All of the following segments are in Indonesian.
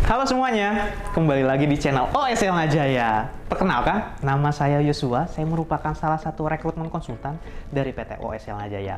Halo semuanya, kembali lagi di channel OSL Najaya. Perkenalkan, nama saya Yosua. Saya merupakan salah satu rekrutmen konsultan dari PT OSL Najaya.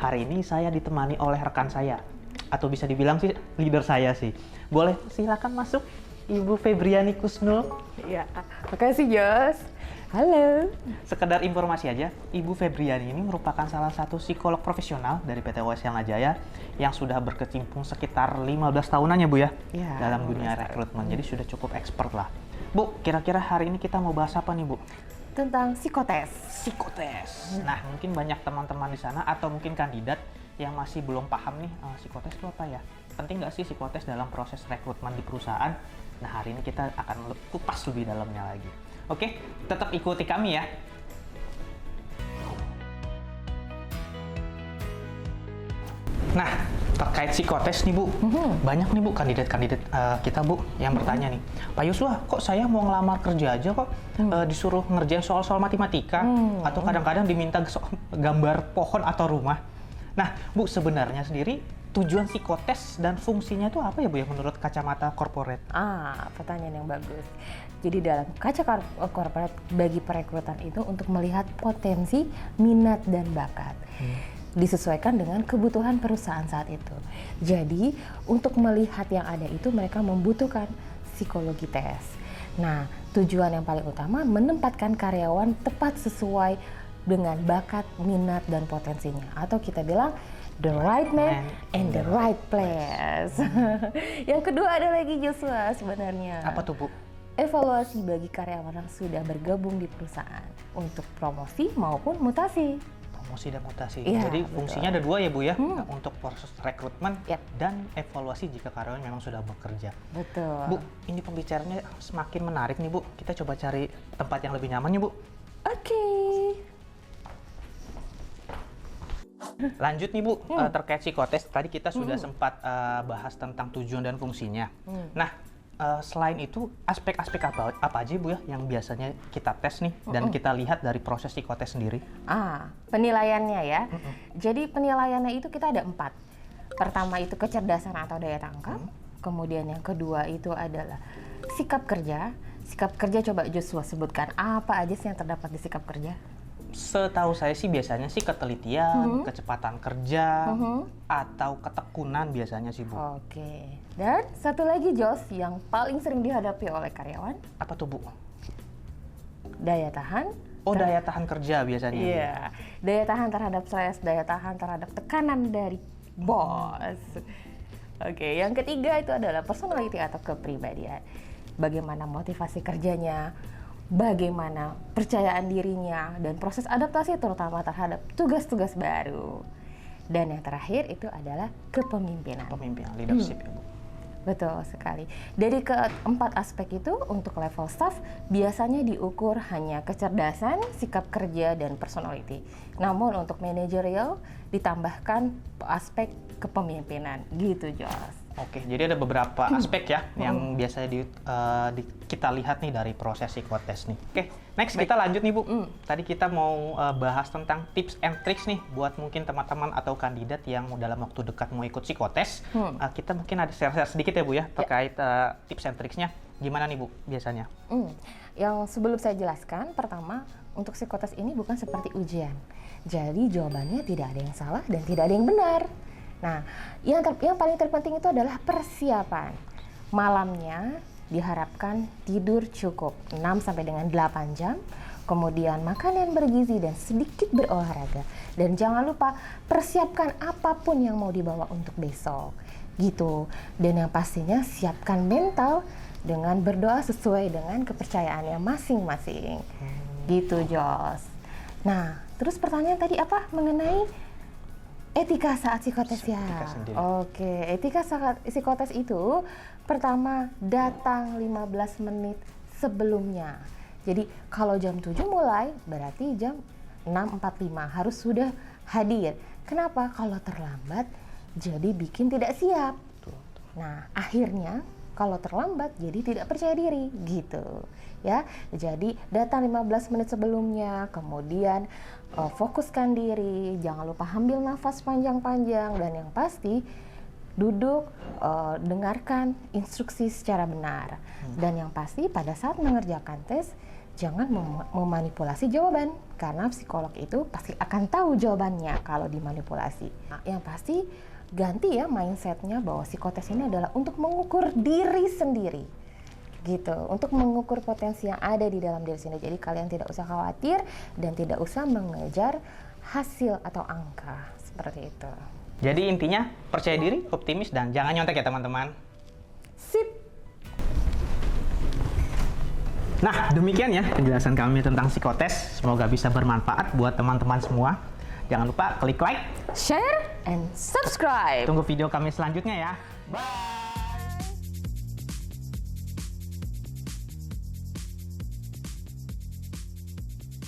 Hari ini saya ditemani oleh rekan saya, atau bisa dibilang sih leader saya sih. Boleh silakan masuk, Ibu Febriani Kusnul. Ya, makasih Jos. Halo. Sekedar informasi aja, Ibu Febriani ini merupakan salah satu psikolog profesional dari PT OSL Najaya yang sudah berkecimpung sekitar 15 tahunan ya Bu ya, dalam dunia rekrutmen. Jadi sudah cukup expert lah. Bu, kira-kira hari ini kita mau bahas apa nih Bu? Tentang psikotes. Psikotes. Nah, mungkin banyak teman-teman di sana atau mungkin kandidat yang masih belum paham nih, psikotes itu apa ya? Penting nggak sih psikotes dalam proses rekrutmen di perusahaan? Nah, hari ini kita akan kupas lebih dalamnya lagi. Oke, tetap ikuti kami ya. Nah, terkait psikotes nih Bu, banyak nih Bu kandidat-kandidat kita Bu yang bertanya nih, Pak Yusuf, kok saya mau ngelamar kerja aja kok disuruh ngerjain soal-soal matematika atau kadang-kadang diminta gambar pohon atau rumah. Nah, Bu, sebenarnya sendiri tujuan psikotes dan fungsinya itu apa ya Bu ya menurut kacamata corporate? Pertanyaan yang bagus. Jadi dalam kaca corporate bagi perekrutan itu untuk melihat potensi, minat dan bakat. Disesuaikan dengan kebutuhan perusahaan saat itu. Jadi untuk melihat yang ada itu mereka membutuhkan psikologi tes. Nah, tujuan yang paling utama menempatkan karyawan tepat sesuai dengan bakat, minat dan potensinya. Atau kita bilang the right man and the right place. Yang kedua ada lagi Joshua sebenarnya. Apa tuh Bu? Evaluasi bagi karyawan yang sudah bergabung di perusahaan untuk promosi maupun mutasi. Promosi dan mutasi. Ya, jadi betul. fungsinya ada dua ya Bu ya, untuk proses rekrutmen dan evaluasi jika karyawan memang sudah bekerja. Betul. Bu, ini pembicaranya semakin menarik nih Bu. Kita coba cari tempat yang lebih nyaman ya Bu. Oke. Lanjut nih Bu, terkait psikotes tadi kita sudah sempat bahas tentang tujuan dan fungsinya. Nah, selain itu aspek-aspek apa aja Bu ya yang biasanya kita tes nih dan kita lihat dari proses psikotes sendiri? Penilaiannya ya. Jadi penilaiannya itu kita ada 4. Pertama itu kecerdasan atau daya tangkap. Kemudian yang kedua itu adalah sikap kerja. Sikap kerja coba Joshua sebutkan apa aja sih yang terdapat di sikap kerja? Setahu saya sih biasanya sih ketelitian, kecepatan kerja, atau ketekunan biasanya sih Bu. Oke. Dan satu lagi Jos yang paling sering dihadapi oleh karyawan, Apa tuh Bu? daya tahan. Oh, daya tahan kerja biasanya. Iya. Daya tahan terhadap stres, daya tahan terhadap tekanan dari bos. Oke, yang ketiga itu adalah personality atau kepribadian. Bagaimana motivasi kerjanya, bagaimana percayaan dirinya, dan proses adaptasi terutama terhadap tugas-tugas baru. Dan yang terakhir itu adalah kepemimpinan. Pemimpinan, leadership ya Bu. Betul sekali. Dari keempat aspek itu untuk level staff biasanya diukur hanya kecerdasan, sikap kerja, dan personality. Namun untuk manajerial ditambahkan aspek kepemimpinan. Gitu Jos. Oke, jadi ada beberapa aspek ya yang biasanya kita lihat nih dari proses psikotes nih. Oke, next kita lanjut nih Bu. Tadi kita mau bahas tentang tips and tricks nih buat mungkin teman-teman atau kandidat yang dalam waktu dekat mau ikut psikotes. Kita mungkin ada share-share sedikit ya Bu ya terkait tips and tricksnya. Gimana nih Bu biasanya? Yang sebelum saya jelaskan, pertama untuk psikotes ini bukan seperti ujian. Jadi jawabannya tidak ada yang salah dan tidak ada yang benar. Nah, yang paling terpenting itu adalah persiapan. Malamnya diharapkan tidur cukup 6 sampai dengan 8 jam. Kemudian makan yang bergizi dan sedikit berolahraga. Dan jangan lupa persiapkan apapun yang mau dibawa untuk besok. Gitu. Dan yang pastinya siapkan mental dengan berdoa sesuai dengan kepercayaannya masing-masing. Gitu, Jos. Nah, terus pertanyaan tadi apa mengenai etika saat psikotes ya? Oke, etika saat psikotes itu pertama datang 15 menit sebelumnya. Jadi kalau jam 7 mulai berarti jam 6.45 harus sudah hadir. Kenapa? Kalau terlambat jadi bikin tidak siap. Nah, akhirnya kalau terlambat jadi tidak percaya diri gitu. Ya, jadi datang 15 menit sebelumnya, kemudian fokuskan diri, jangan lupa ambil nafas panjang-panjang, dan yang pasti duduk, dengarkan instruksi secara benar. Dan yang pasti pada saat mengerjakan tes, jangan memanipulasi jawaban, karena psikolog itu pasti akan tahu jawabannya kalau dimanipulasi. Nah, yang pasti ganti ya mindsetnya bahwa psikotes ini adalah untuk mengukur diri sendiri, gitu, untuk mengukur potensi yang ada di dalam diri sendiri. Jadi kalian tidak usah khawatir dan tidak usah mengejar hasil atau angka seperti itu. Jadi intinya percaya diri, optimis, dan jangan nyontek ya teman-teman. Sip. Nah, demikian ya penjelasan kami tentang psikotes. Semoga bisa bermanfaat buat teman-teman semua. Jangan lupa klik like, Share and subscribe. tunggu video kami selanjutnya ya. Bye!